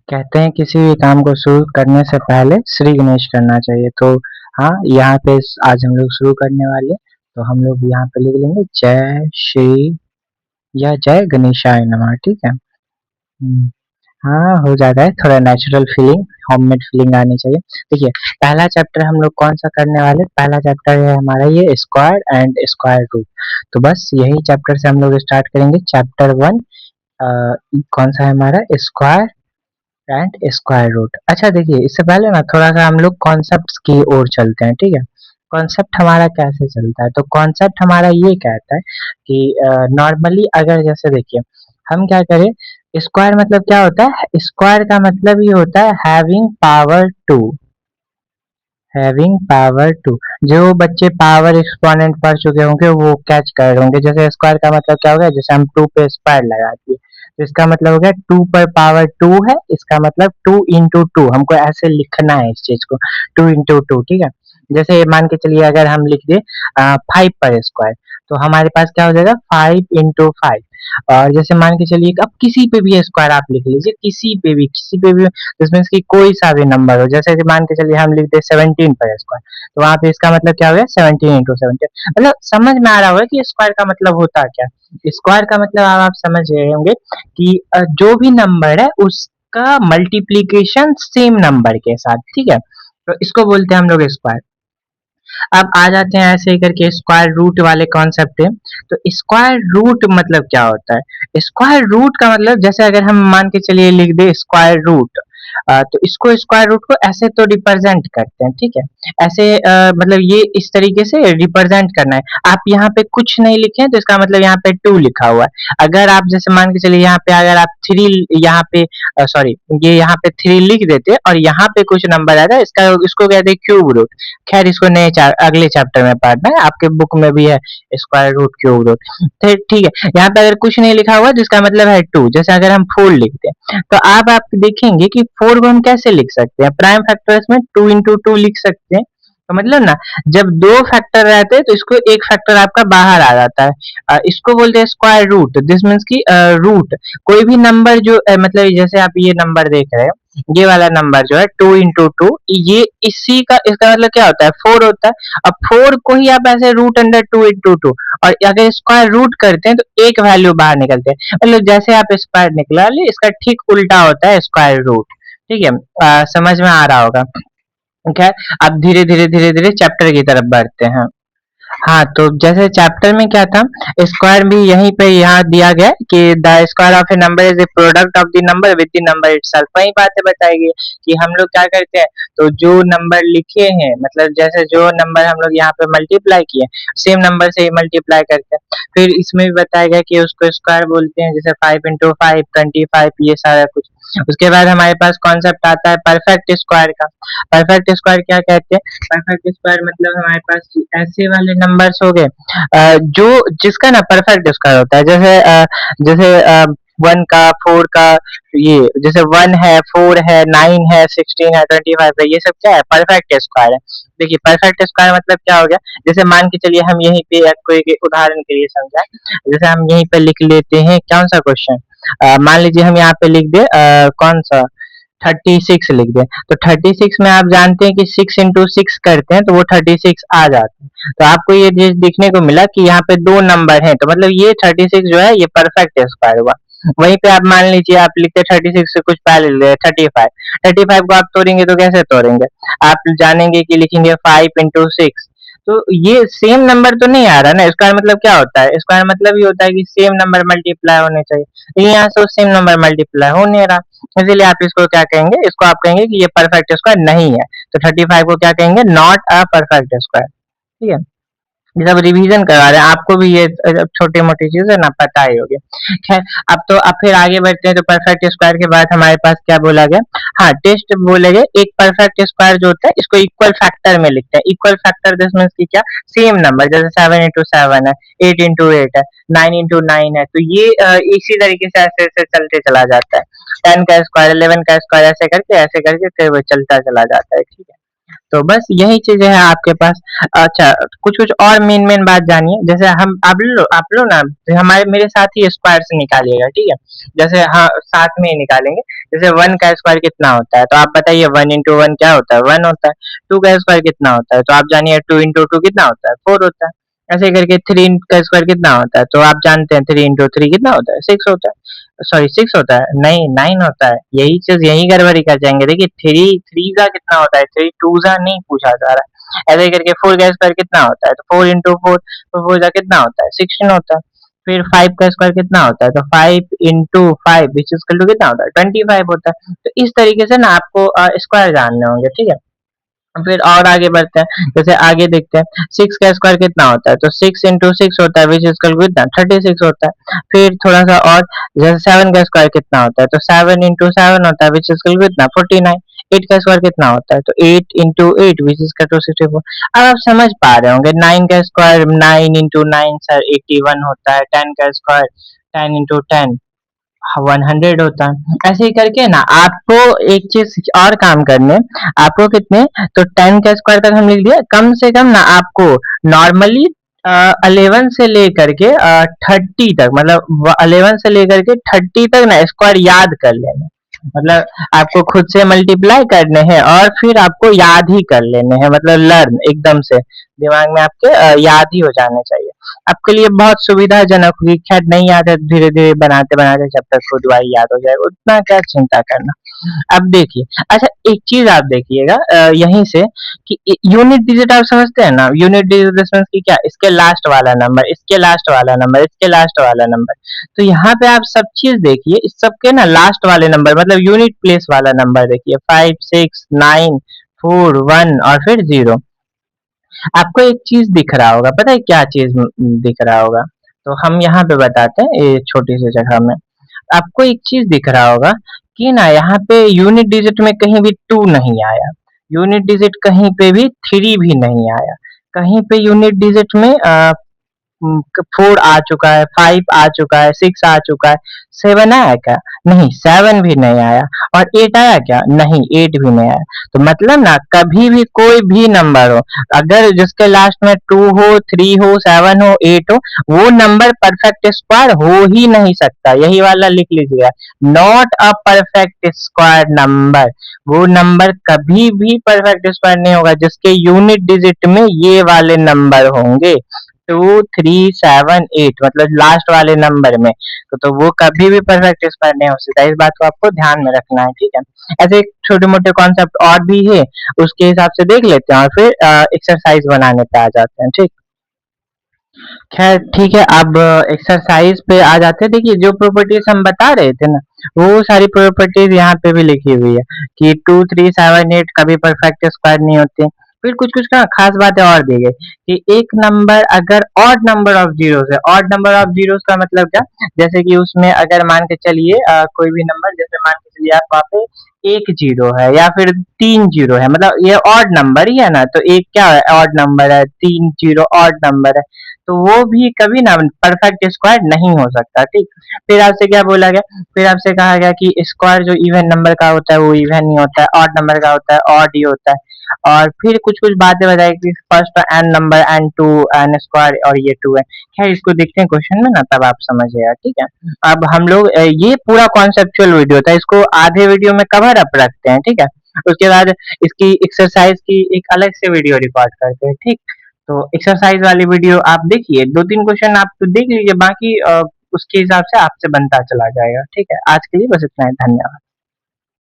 कहते हैं किसी भी काम को शुरू करने से पहले श्री गणेश करना चाहिए। तो हाँ, यहाँ पे आज हम लोग शुरू करने वाले हैं। तो हम लोग यहाँ पे लिख लेंगे जय श्री या जय गणेशाय नमः। ठीक है। हाँ, हो जाता है, थोड़ा नेचुरल फीलिंग, होममेड फीलिंग आनी चाहिए। देखिए, पहला चैप्टर हम लोग कौन सा करने वाले हैं? पहला चैप्टर है हमारा ये स्क्वायर एंड स्क्वायर रूट। तो बस यही चैप्टर से हम लोग स्टार्ट करेंगे। चैप्टर 1 कौन सा है हमारा? Square and square root. अच्छा देखिए, इससे पहले ना थोड़ा सा हम लोग कॉन्सेप्ट्स की ओर चलते हैं। ठीक है। कॉन्सेप्ट हमारा कैसे चलता है? तो कॉन्सेप्ट हमारा ये कहता है कि नॉर्मली अगर जैसे देखिए हम क्या करें, स्क्वायर मतलब क्या होता है? स्क्वायर का मतलब ये होता है having power two. Having power two. जो बच्चे पावर एक्सपोनेंट पढ़ चुके होंगे वो कैच कर रहे होंगे। जैसे स्क्वायर का मतलब क्या हो गया? जैसे हम टू पे स्क्वायर लगा दिए तो इसका मतलब हो गया टू पर पावर टू है, इसका मतलब टू इंटू टू। हमको ऐसे लिखना है इस चीज को, टू इंटू टू। ठीक है। जैसे मान के चलिए अगर हम लिख दे 5 पर स्क्वायर, तो हमारे पास क्या हो जाएगा? 5 इंटू 5। और जैसे मान के चलिए अब किसी पे भी स्क्वायर आप लिख लीजिए, किसी पे भी दिस मीन्स कि कोई सा भी नंबर हो। जैसे कि मान के चलिए हम लिख दे 17 पर स्क्वायर, तो वहां पे इसका मतलब क्या हो गया? 17 इंटू 17। मतलब समझ में आ रहा होगा कि स्क्वायर का मतलब होता क्या? स्क्वायर का मतलब आप समझ रहे होंगे कि जो भी नंबर है उसका मल्टीप्लीकेशन सेम नंबर के साथ। ठीक है। तो इसको बोलते हैं हम लोग स्क्वायर। अब आ जाते हैं ऐसे ही करके स्क्वायर रूट वाले कॉन्सेप्ट पे। तो स्क्वायर रूट मतलब क्या होता है? स्क्वायर रूट का मतलब जैसे अगर हम मान के चलिए लिख दे स्क्वायर रूट, तो इसको स्क्वायर रूट को ऐसे तो रिप्रेजेंट करते हैं। ठीक है। ऐसे मतलब ये इस तरीके से रिप्रेजेंट करना है। आप यहाँ पे कुछ नहीं लिखे हैं तो इसका मतलब यहाँ पे टू लिखा हुआ है। अगर आप जैसे मान के चलिए यहाँ पे अगर आप थ्री, यहाँ पे सॉरी, ये यहाँ पे थ्री लिख देते और यहाँ पे कुछ नंबर आता है, इसका इसको कहते हैं क्यूब रूट। खैर इसको नए अगले चैप्टर में पढ़ना है, आपके बुक में भी है स्क्वायर रूट, क्यूब रूट। तो ठीक है, यहाँ पे अगर कुछ नहीं लिखा हुआ जिसका मतलब है टू। जैसे अगर हम फोर लिखते हैं तो आप देखेंगे कि फोर को हम कैसे लिख सकते हैं? प्राइम फैक्टर्स में टू इंटू टू लिख सकते हैं। तो मतलब ना, जब दो फैक्टर रहते हैं तो इसको एक फैक्टर आपका बाहर आ जाता है। इसको बोलते हैं स्क्वायर रूट। दिस मीन्स की रूट कोई भी नंबर जो मतलब जैसे आप ये नंबर देख रहे हैं, ये वाला नंबर जो है टू इंटू टू, ये इसी का इसका मतलब क्या होता है? फोर होता है। अब फोर को ही आप ऐसे root under two into two, और अगर स्क्वायर रूट करते हैं तो एक वैल्यू बाहर निकलते हैं। मतलब जैसे आप स्क्वायर निकला लिए, इसका ठीक उल्टा होता है स्क्वायर रूट। ठीक है। समझ में आ रहा होगा। खैर, अब धीरे धीरे चैप्टर की तरफ बढ़ते हैं। हाँ, तो जैसे चैप्टर में क्या था, स्क्वायर भी यहीं पे यहाँ दिया गया है कि the square of A number is a product of the number with the number itself. वही बातें बताई गई कि हम लोग क्या करते हैं, तो जो नंबर लिखे हैं, मतलब जैसे जो नंबर हम लोग यहाँ पे मल्टीप्लाई किए, सेम नंबर से ही मल्टीप्लाई करते हैं। फिर इसमें भी बताया गया कि उसको स्क्वायर बोलते हैं, जैसे 5 इंटू 5 25, ये सारा कुछ। उसके बाद हमारे पास कॉन्सेप्ट आता है परफेक्ट स्क्वायर का। परफेक्ट स्क्वायर क्या कहते हैं? परफेक्ट स्क्वायर मतलब हमारे पास ऐसे वाले नंबर्स हो गए जो जिसका ना परफेक्ट स्क्वायर होता है। जैसे वन का, फोर का, ये जैसे वन है, फोर है, नाइन है, 16 है, 25 है, ये सब क्या है? परफेक्ट स्क्वायर है। देखिए परफेक्ट स्क्वायर मतलब क्या हो गया? जैसे मान के चलिए हम यहीं पे कोई के उदाहरण के लिए समझाएं, जैसे हम यहीं पे लिख लेते हैं कौन सा क्वेश्चन, मान लीजिए हम यहाँ पे लिख दे कौन सा 36 लिख दें। तो 36 में आप जानते हैं कि 6 इंटू 6 करते हैं तो वो 36 आ जाता है। तो आपको ये चीज देखने को मिला कि यहाँ पे दो नंबर हैं, तो मतलब ये 36 जो है ये परफेक्ट स्क्वायर हुआ। वहीं पे आप मान लीजिए आप लिखते 36 से कुछ पहले 35। 35 को आप तोड़ेंगे तो कैसे तोड़ेंगे? आप जानेंगे कि लिखेंगे 5 इंटू 6। तो ये सेम नंबर तो नहीं आ रहा ना। स्क्वायर मतलब क्या होता है? स्क्वायर मतलब ये होता है कि सेम नंबर मल्टीप्लाई होने चाहिए, लेकिन यहाँ से सेम नंबर मल्टीप्लाई हो नहीं रहा। इसीलिए आप इसको क्या कहेंगे? इसको आप कहेंगे कि ये परफेक्ट स्क्वायर नहीं है। तो 35 को क्या कहेंगे? Not a perfect square. ठीक है। ये सब रिवीजन करा रहे हैं, आपको भी ये छोटी मोटी चीजें ना पता ही होगी। खैर, अब फिर आगे बढ़ते हैं। तो परफेक्ट स्क्वायर के बाद हमारे पास क्या बोला गया? हाँ, टेस्ट बोले गए। एक परफेक्ट स्क्वायर जो होता है इसको इक्वल फैक्टर में लिखते हैं। इक्वल फैक्टर दिस मीन्स की क्या? सेम नंबर, जैसे 7 इंटू 7 है, 8 इंटू 8 है, 9 इंटू 9 है। तो ये इसी तरीके से ऐसे ऐसे चलते चला जाता है। 10 का स्क्वायर, 11 का स्क्वायर, ऐसे करके फिर वो चलता चला जाता है। ठीक है। तो बस यही चीजें हैं आपके पास। अच्छा, कुछ कुछ और मेन मेन बात जानिए। जैसे हम आप लो ना, हमारे मेरे साथ ही स्क्वायर से निकालिएगा, ठीक है। जैसे हाँ, साथ में ही निकालेंगे। जैसे 1 का स्क्वायर कितना होता है, तो आप बताइए 1 इंटू वन क्या होता है, 1 होता है। 2 का स्क्वायर कितना होता है, तो आप जानिए 2 इंटू टू कितना होता है, 4 होता है। ऐसे करके 3 का स्क्वायर कितना होता है, तो आप जानते हैं 3 इंटू थ्री कितना होता है, 6 होता है। सॉरी 6 होता है, नहीं 9 होता है। यही चीज यही गड़बड़ी कर जाएंगे। देखिए थ्री थ्री का कितना होता है, थ्री टू का नहीं पूछा जा रहा है। ऐसे करके 4 का स्क्वायर कितना होता है, तो 4 इंटू फोर, तो 4 का कितना होता है, 16 होता है। फिर 5 का स्क्वायर कितना होता है, तो 5 into five which is two कितना होता है, 25 होता है। तो इस तरीके से ना आपको स्क्वायर जानने होंगे, ठीक है। फिर और आगे बढ़ते हैं। जैसे आगे देखते हैं 6 का स्क्वायर कितना होता है, तो 6 इंटू सिक्स होता है विच इक्वल टू कितना, 36 होता है। फिर थोड़ा सा और, जैसे 7 का स्क्वायर कितना होता है, तो 7 इंटू सेवन होता है विच इक्वल टू कितना, 49। 8 का स्क्वायर कितना होता है, तो 8 into eight which is two 64। अब आप समझ पा रहे होंगे 9 का स्क्वायर 9 इंटू नाइन सर 81 होता है। 10 का स्क्वायर 10 इंटू टेन 100 होता है। ऐसे ही करके ना आपको एक चीज और काम करने, आपको कितने, तो 10 का स्क्वायर तक हम लिख दिया। कम से कम ना आपको नॉर्मली 11 से लेकर के 30 तक, मतलब 11 से लेकर के 30 तक ना स्क्वायर याद कर लेना। मतलब आपको खुद से मल्टीप्लाई करने हैं और फिर आपको याद ही कर लेने हैं, मतलब लर्न एकदम से दिमाग में आपके याद ही हो जाने चाहिए। आपके लिए बहुत सुविधाजनक हुई। खैर नहीं याद है, धीरे धीरे बनाते बनाते जब तक खुद वही याद हो जाएगा, उतना क्या चिंता करना। अब देखिए, अच्छा एक चीज आप देखिएगा यहीं से, कि यूनिट डिजिट आप समझते हैं ना, यूनिट डिजिट की क्या, इसके लास्ट वाला नंबर, इसके लास्ट वाला नंबर, इसके लास्ट वाला नंबर। तो यहाँ पे आप सब चीज देखिए, इस सबके ना लास्ट वाले नंबर, मतलब यूनिट प्लेस वाला नंबर देखिए, 5 6 9 4 1 और फिर 0। आपको एक चीज दिख रहा होगा, पता है क्या चीज दिख रहा होगा, तो हम यहाँ पे बताते हैं ये छोटी सी जगह में। आपको एक चीज दिख रहा होगा कि ना यहाँ पे यूनिट डिजिट में कहीं भी 2 नहीं आया, यूनिट डिजिट कहीं पे भी 3 भी नहीं आया, कहीं पे यूनिट डिजिट में 4 आ चुका है, 5 आ चुका है, 6 आ चुका है। 7 आया क्या, नहीं 7 भी नहीं आया। और 8 आया क्या, नहीं 8 भी नहीं आया। तो मतलब ना कभी भी कोई भी नंबर हो, अगर जिसके लास्ट में 2 हो, 3 हो, 7 हो, 8 हो, वो नंबर परफेक्ट स्क्वायर हो ही नहीं सकता। यही वाला लिख लीजिएगा, not a perfect square number. वो नंबर कभी भी परफेक्ट स्क्वायर नहीं होगा जिसके यूनिट डिजिट में ये वाले नंबर होंगे, 2 3 7 8, मतलब लास्ट वाले नंबर में। तो वो कभी भी परफेक्ट स्क्वायर नहीं हो सकता। इस बात को आपको ध्यान में रखना है, ठीक है। ऐसे छोटे मोटे कॉन्सेप्ट और भी है, उसके हिसाब से देख लेते हैं और फिर एक्सरसाइज बनाने पे आ जाते हैं, ठीक। खैर ठीक है, अब एक्सरसाइज पे आ जाते हैं। देखिए जो प्रॉपर्टीज हम बता रहे थे ना, वो सारी प्रॉपर्टीज यहाँ पे भी लिखी हुई है कि 2 3 7 8 कभी परफेक्ट स्क्वायर नहीं होते। फिर कुछ कुछ का खास बातें और दी गई कि एक नंबर अगर ऑड नंबर ऑफ जीरो है, ऑड नंबर ऑफ जीरो का मतलब क्या, जैसे कि उसमें अगर मान के चलिए कोई भी नंबर, जैसे मान के चलिए आप वहाँ पे एक जीरो है या फिर 3 जीरो है, मतलब ये ऑड नंबर ही है ना, तो एक क्या है, ऑड नंबर है, 3 जीरो ऑड नंबर है, तो वो भी कभी ना परफेक्ट स्क्वायर नहीं हो सकता, ठीक। फिर आपसे क्या बोला गया, फिर आपसे कहा गया कि स्क्वायर जो इवन नंबर का होता है वो इवन नहीं होता है, ऑड नंबर का होता है ऑड ही होता है। और फिर कुछ कुछ बातें बताई कि first N number N two N square और ये 2 है। खैर इसको देखते हैं क्वेश्चन में ना, तब आप समझिएगा, ठीक है। अब हम लोग ये पूरा कॉन्सेप्चुअल वीडियो था, इसको आधे वीडियो में कवर अप रखते हैं, ठीक है। उसके बाद इसकी एक्सरसाइज की एक अलग से वीडियो रिकॉर्ड करते हैं, ठीक। तो एक्सरसाइज वाली वीडियो आप देखिए, 2 3 क्वेश्चन आप तो देख लीजिए, बाकी उसके हिसाब से आपसे बनता चला जाएगा, ठीक है। आज के लिए बस इतना ही, धन्यवाद।